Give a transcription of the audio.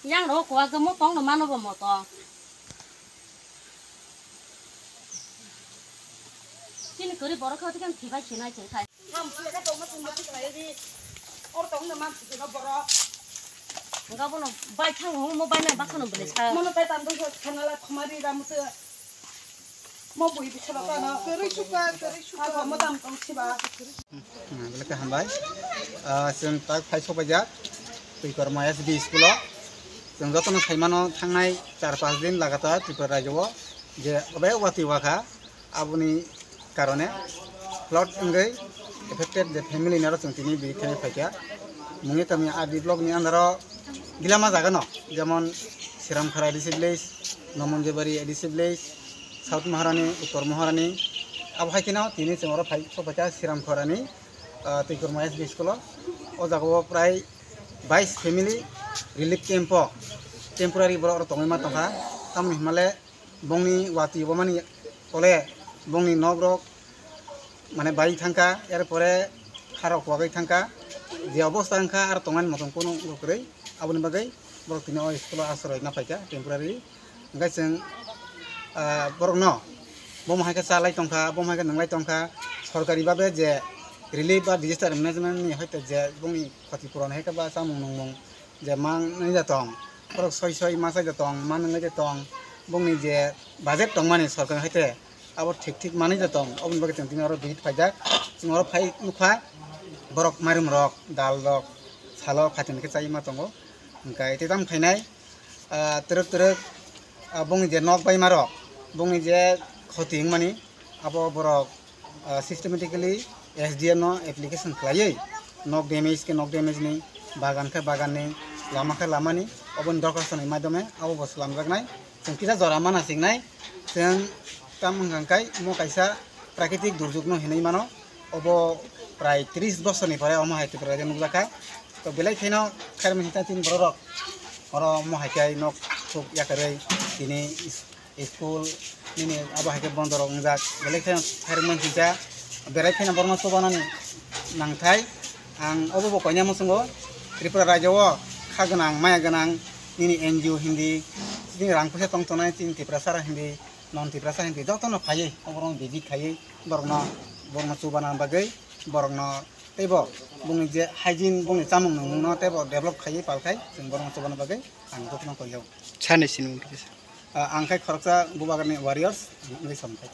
yang ro kwa ga mo tong no mano bo mo to tin kuri bor kha kan thiba china chen khai ham se ka tong ma tin ma ti lai di or tong no man ti no bor ga bo no bai thang ho mo bai na ba khano bele cha mo no pai tam do khanala khmari ra mo te mo bui bi chaba ka na kuri suka mo tam tong chiba bele ka hambai जों tak phai sobaja tuikor mayas di school जों jotono saimano thangnai 4-5 दिन लगातार त्रिपुरा राज्यो जे अबे वाति वाखा abuni karone flood ngai affected the family naro जों tini bi khane phaikya mungi kami adi blog ni andaro gilama jaga no jemon siramkhara edisi village nomonjebari edisi village south maharani uttor maharani abhai kina tini chemoro phai sobaja siramkhara ni tuikor mayas di school o jago prai 22 family relief camp temporary boro tongma tongha tamni himale bongni wati bomani ole bongni nogrok মানে by thangka এর পরে খারাপ ওয়াগাই থাঙ্কা যে অবস্থা থাঙ্কা আর তঙ্গান মতন কোনো করে আবুনি বাগাই বড় তিনি স্কুল আশ্রয় না পাইকা টেম্পোরারি ওঙ্কাই जों বড় ন বমহাইকা চালাই টংকা বমহাইকা নংলাই টংকা সরকারি ভাবে যে রিলিফ বা ডিজাস্টার ম্যানেজমেন্ট নি হয়তো যে বংনি ক্ষতিপূরণ হেকা বা সামুং নংমং যে মান নাই জাতং বড় সই মাসাই জাতং মান নাই জাতং বংনি যে বাজেট টংমানি সরকার হইতে अब ठीक माने जातों अब बगे तिन और बिट फाइजा जों और फाइ नुखा बरक मारुम रक दाल रक सालो खातिन के चाइ मा तंगो ओंका एते दाम खाइनाय तरक बंनि जे नक बाय मारो बंनि जे खतिं मानि अब बरक सिस्टेमेटिकली एसडीएम नो एप्लीकेशन खालायै नक डैमेज नि बागान नि लामा लामानि अबन दरखास्तनि माध्यमे अब बसलाम जागनाय जों किजा जरा माना सिंनाय जों तामंगांकाय मो कायसा प्राकृतिक दुर्योग नो हेनै मानो अब प्राय 30 बछरनि परे अम हाइते परे नुजाखा तो बेलाय थेनो खारम हिता तिन बरक और मो हाइकाय नक थुक याकरै तिनि स्कुल निनि अब हाइके बन्दर अंजाक बेलाय थेनो खारम हिता बेराय थेनो बरनो सबानानि नांथाय आं अबो कयना मसंगो त्रिपुरा राज्योआव खागोनां माया गोनां निनि एनजिओ हिन्दी तिनि रांखौसे तंतनाय तिनि त्रिपुरा सारा Hindi non ti prasa hindi jotono khaye oborong bibi khaye borno chubana bagai borno tebo bungni je hygiene bungni chamung no tebo develop khaye palkai जों borno chubana bagai ang jotono koyau chane sinu angkai khoroksa bubagarni warriors ngai samkai